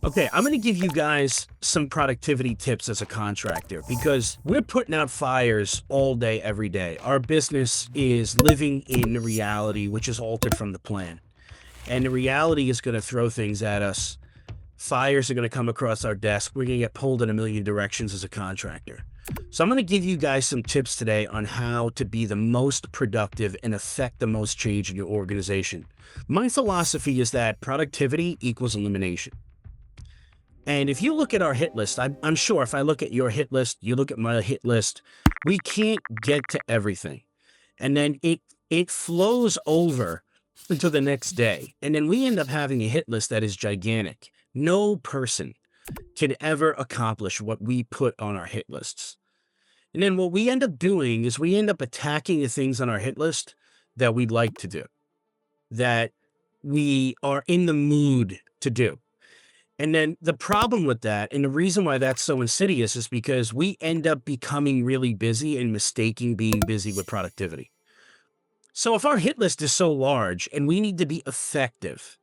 Okay, I'm going to give you guys some productivity tips as a contractor because we're putting out fires all day, every day. Our business is living in the reality, which is altered from the plan. And the reality is going to throw things at us. Fires are going to come across our desk. We're going to get pulled in a million directions as a contractor. So I'm going to give you guys some tips today on how to be the most productive and affect the most change in your organization. My philosophy is that productivity equals elimination. And if you look at our hit list, I'm sure if I look at your hit list, you look at my hit list, we can't get to everything. And then it flows over until the next day. And then we end up having a hit list that is gigantic. No person can ever accomplish what we put on our hit lists. And then what we end up doing is we end up attacking the things on our hit list that we'd like to do, that we are in the mood to do. And then the problem with that, and the reason why that's so insidious, is because we end up becoming really busy and mistaking being busy with productivity. So if our hit list is so large and we need to be effective,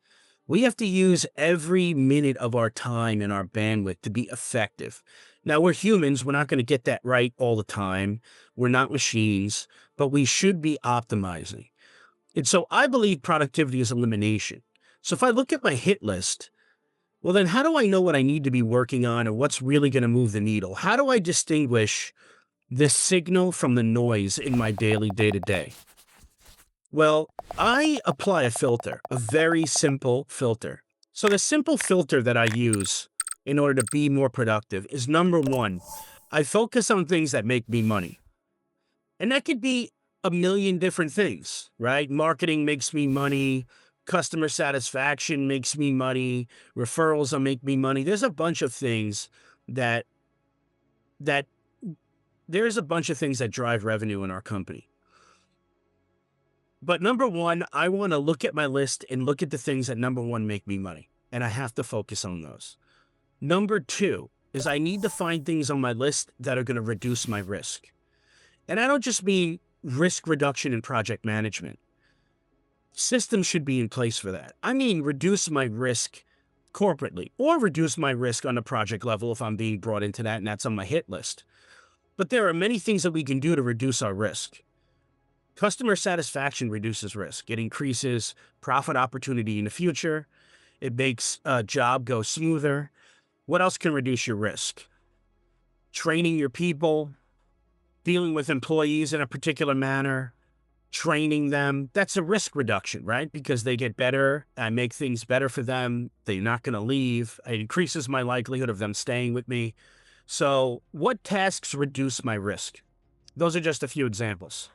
we have to use every minute of our time and our bandwidth to be effective. Now, we're humans. We're not going to get that right all the time. We're not machines, but we should be optimizing. And so I believe productivity is elimination. So if I look at my hit list, well, then how do I know what I need to be working on and what's really going to move the needle? How do I distinguish the signal from the noise in my daily day to day? Well, I apply a filter, a very simple filter. So the simple filter that I use in order to be more productive is number one, I focus on things that make me money. And that could be a million different things, right? Marketing makes me money. Customer satisfaction makes me money. Referrals will make me money. There's a bunch of things that that there's a bunch of things that drive revenue in our company. But number one, I want to look at my list and look at the things that number one make me money. And I have to focus on those. Number two is I need to find things on my list that are going to reduce my risk. And I don't just mean risk reduction in project management. Systems should be in place for that. I mean, reduce my risk corporately or reduce my risk on a project level if I'm being brought into that and that's on my hit list. But there are many things that we can do to reduce our risk. Customer satisfaction reduces risk. It increases profit opportunity in the future. It makes a job go smoother. What else can reduce your risk? Training your people, dealing with employees in a particular manner, training them. That's a risk reduction, right? Because they get better. I make things better for them. They're not going to leave. It increases my likelihood of them staying with me. So what tasks reduce my risk? Those are just a few examples.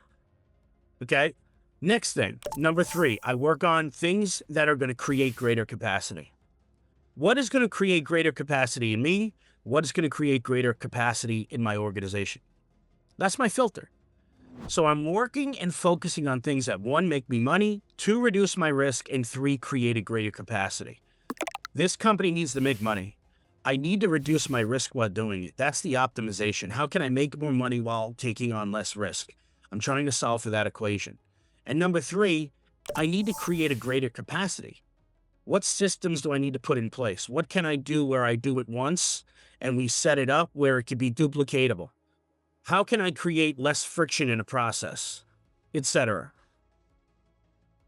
Okay. Next thing, number three, I work on things that are going to create greater capacity. What is going to create greater capacity in me? What is going to create greater capacity in my organization? That's my filter. So I'm working and focusing on things that one, make me money, two, reduce my risk, and three, create a greater capacity. This company needs to make money. I need to reduce my risk while doing it. That's the optimization. How can I make more money while taking on less risk? I'm trying to solve for that equation. And number three, I need to create a greater capacity. What systems do I need to put in place? What can I do where I do it once and we set it up where it can be duplicatable? How can I create less friction in a process, etc.?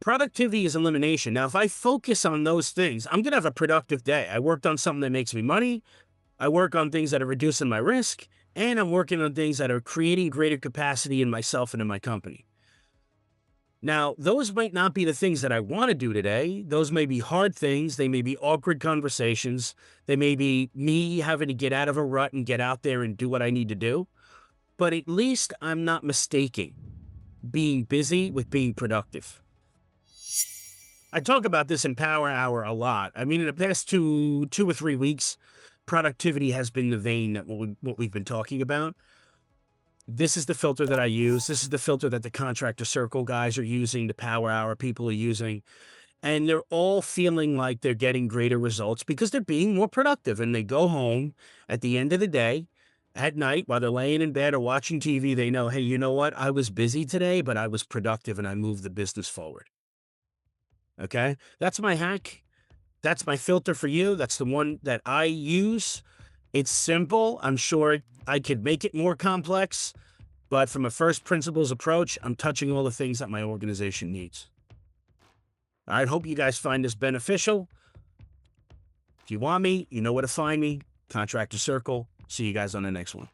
Productivity is elimination. Now, if I focus on those things, I'm going to have a productive day. I worked on something that makes me money. I work on things that are reducing my risk. And I'm working on things that are creating greater capacity in myself and in my company. Now, those might not be the things that I want to do today. Those may be hard things. They may be awkward conversations. They may be me having to get out of a rut and get out there and do what I need to do. But at least I'm not mistaking being busy with being productive. I talk about this in Power Hour a lot. I mean, in the past two or 3 weeks, productivity has been the vein that what we've been talking about. This is the filter that I use. This is the filter that the Contractor Circle guys are using, the Power Hour people are using. And they're all feeling like they're getting greater results because they're being more productive. And they go home at the end of the day, at night, while they're laying in bed or watching TV, they know, hey, you know what? I was busy today, but I was productive and I moved the business forward. Okay? That's my hack. that's my filter for you. That's the one that I use. It's simple. I'm sure I could make it more complex, but from a first principles approach, I'm touching all the things that my organization needs. I hope you guys find this beneficial. If you want me, you know where to find me. Contractor Circle. See you guys on the next one.